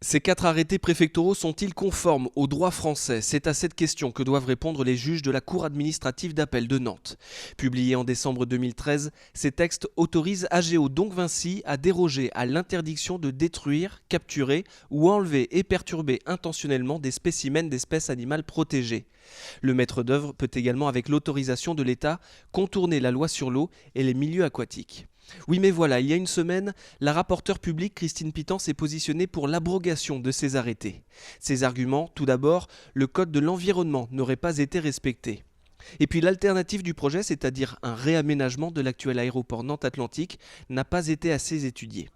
Ces 4 arrêtés préfectoraux sont-ils conformes au droit français? C'est à cette question que doivent répondre les juges de la Cour administrative d'appel de Nantes. Publiés en décembre 2013, ces textes autorisent AGO, donc Vinci, à déroger à l'interdiction de détruire, capturer ou enlever et perturber intentionnellement des spécimens d'espèces animales protégées. Le maître d'œuvre peut également, avec l'autorisation de l'État, contourner la loi sur l'eau et les milieux aquatiques. Oui, mais voilà, il y a une semaine, la rapporteure publique Christine Pitan s'est positionnée pour l'abrogation de ces arrêtés. Ses arguments, tout d'abord, le code de l'environnement n'aurait pas été respecté. Et puis l'alternative du projet, c'est-à-dire un réaménagement de l'actuel aéroport Nantes-Atlantique, n'a pas été assez étudiée.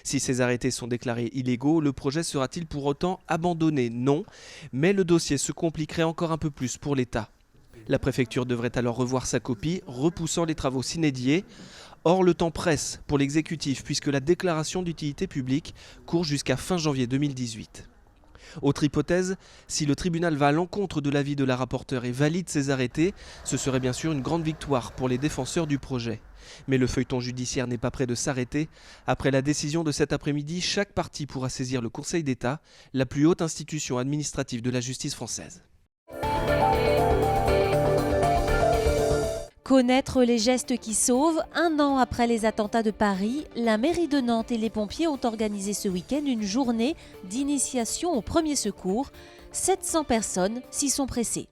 Si ces arrêtés sont déclarés illégaux, le projet sera-t-il pour autant abandonné? Non, mais le dossier se compliquerait encore un peu plus pour l'État. La préfecture devrait alors revoir sa copie, repoussant les travaux s'inédiés. Or, le temps presse pour l'exécutif puisque la déclaration d'utilité publique court jusqu'à fin janvier 2018. Autre hypothèse, si le tribunal va à l'encontre de l'avis de la rapporteure et valide ces arrêtés, ce serait bien sûr une grande victoire pour les défenseurs du projet. Mais le feuilleton judiciaire n'est pas près de s'arrêter. Après la décision de cet après-midi, chaque partie pourra saisir le Conseil d'État, la plus haute institution administrative de la justice française. Connaître les gestes qui sauvent. Un an après les attentats de Paris, la mairie de Nantes et les pompiers ont organisé ce week-end une journée d'initiation aux premiers secours. 700 personnes s'y sont pressées.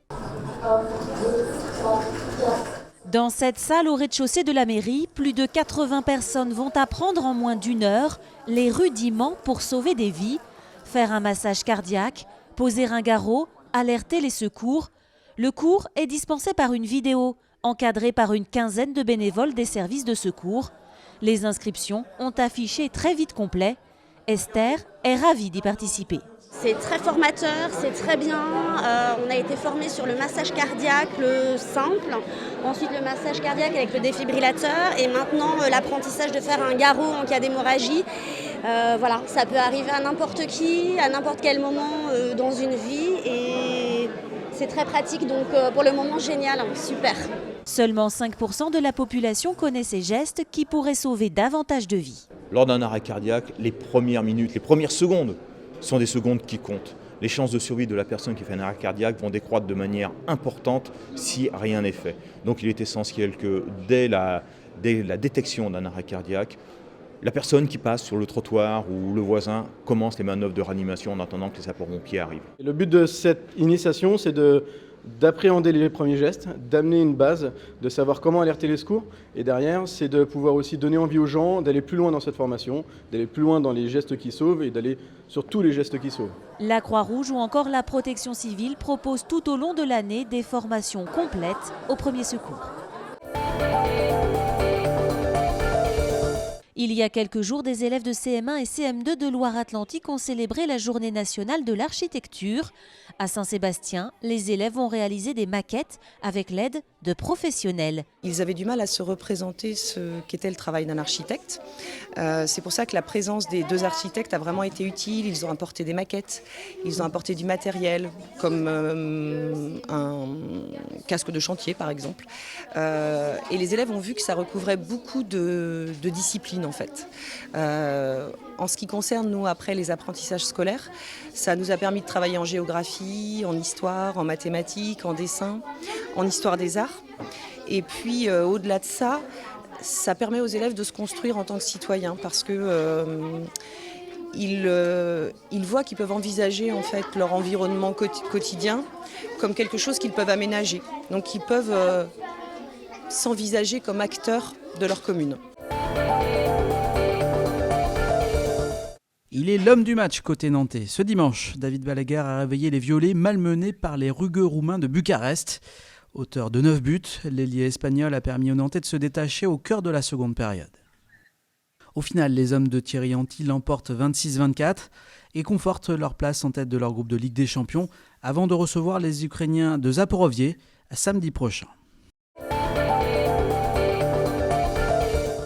Dans cette salle au rez-de-chaussée de la mairie, plus de 80 personnes vont apprendre en moins d'une heure les rudiments pour sauver des vies, faire un massage cardiaque, poser un garrot, alerter les secours. Le cours est dispensé par une vidéo, encadré par une quinzaine de bénévoles des services de secours. Les inscriptions ont affiché très vite complet. Esther est ravie d'y participer. C'est très formateur, c'est très bien. On a été formé sur le massage cardiaque, le simple, ensuite le massage cardiaque avec le défibrillateur et maintenant l'apprentissage de faire un garrot en cas d'hémorragie. Voilà, ça peut arriver à n'importe qui, à n'importe quel moment dans une vie et c'est très pratique, donc pour le moment génial, super. Seulement 5% de la population connaît ces gestes qui pourraient sauver davantage de vies. Lors d'un arrêt cardiaque, les premières minutes, les premières secondes sont des secondes qui comptent. Les chances de survie de la personne qui fait un arrêt cardiaque vont décroître de manière importante si rien n'est fait. Donc il est essentiel que dès la détection d'un arrêt cardiaque, la personne qui passe sur le trottoir ou le voisin commence les manœuvres de réanimation en attendant que les sapeurs-pompiers arrivent. Le but de cette initiation, c'est d'appréhender les premiers gestes, d'amener une base, de savoir comment alerter les secours. Et derrière, c'est de pouvoir aussi donner envie aux gens d'aller plus loin dans cette formation, d'aller plus loin dans les gestes qui sauvent et d'aller sur tous les gestes qui sauvent. La Croix-Rouge ou encore la Protection civile proposent tout au long de l'année des formations complètes aux premiers secours. Il y a quelques jours, des élèves de CM1 et CM2 de Loire-Atlantique ont célébré la Journée nationale de l'architecture. À Saint-Sébastien, les élèves ont réalisé des maquettes avec l'aide de professionnels. Ils avaient du mal à se représenter ce qu'était le travail d'un architecte. C'est pour ça que la présence des deux architectes a vraiment été utile. Ils ont apporté des maquettes, ils ont apporté du matériel, comme un casque de chantier par exemple. Et les élèves ont vu que ça recouvrait beaucoup de disciplines en fait. En ce qui concerne nous après les apprentissages scolaires, ça nous a permis de travailler en géographie, en histoire, en mathématiques, en dessin, en histoire des arts. Et puis au-delà de ça, ça permet aux élèves de se construire en tant que citoyens parce que ils voient qu'ils peuvent envisager en fait leur environnement quotidien comme quelque chose qu'ils peuvent aménager. Donc ils peuvent s'envisager comme acteurs de leur commune. Il est l'homme du match côté nantais. Ce dimanche, David Balaguer a réveillé les violets malmenés par les rugueux roumains de Bucarest. Auteur de 9 buts, l'ailier espagnol a permis aux Nantais de se détacher au cœur de la seconde période. Au final, les hommes de Thierry Henty l'emportent 26-24 et confortent leur place en tête de leur groupe de Ligue des Champions avant de recevoir les Ukrainiens de Zaporovié samedi prochain.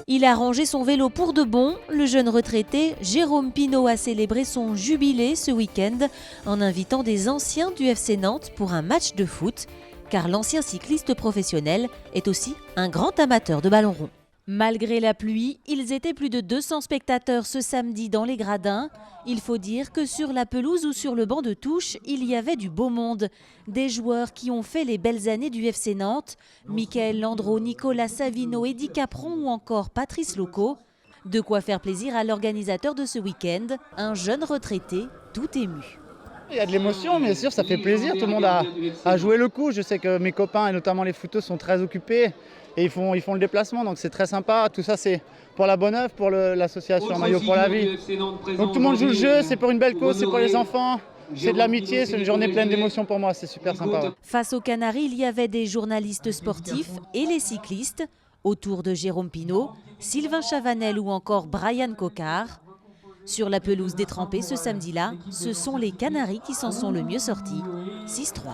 Il a rangé son vélo pour de bon. Le jeune retraité Jérôme Pinault a célébré son jubilé ce week-end en invitant des anciens du FC Nantes pour un match de foot, car l'ancien cycliste professionnel est aussi un grand amateur de ballon rond. Malgré la pluie, ils étaient plus de 200 spectateurs ce samedi dans les gradins. Il faut dire que sur la pelouse ou sur le banc de touche, il y avait du beau monde. Des joueurs qui ont fait les belles années du FC Nantes, Michael Landreau, Nicolas Savino, Eddy Capron ou encore Patrice Loco. De quoi faire plaisir à l'organisateur de ce week-end, un jeune retraité tout ému. Il y a de l'émotion, bien sûr, ça fait plaisir. Tout le monde a joué le coup. Je sais que mes copains, et notamment les footeux, sont très occupés et ils font le déplacement. Donc c'est très sympa. Tout ça, c'est pour la bonne œuvre, pour l'association Maillot pour la vie. Donc tout le monde joue le jeu, c'est pour une belle cause, c'est pour les enfants. C'est de l'amitié, c'est une journée pleine d'émotions pour moi. C'est super sympa. Ouais. Face aux Canaries, il y avait des journalistes sportifs et les cyclistes. Autour de Jérôme Pinault, Sylvain Chavanel ou encore Brian Coquard. Sur la pelouse détrempée ce samedi-là, ce sont les Canaries qui s'en sont le mieux sortis, 6-3.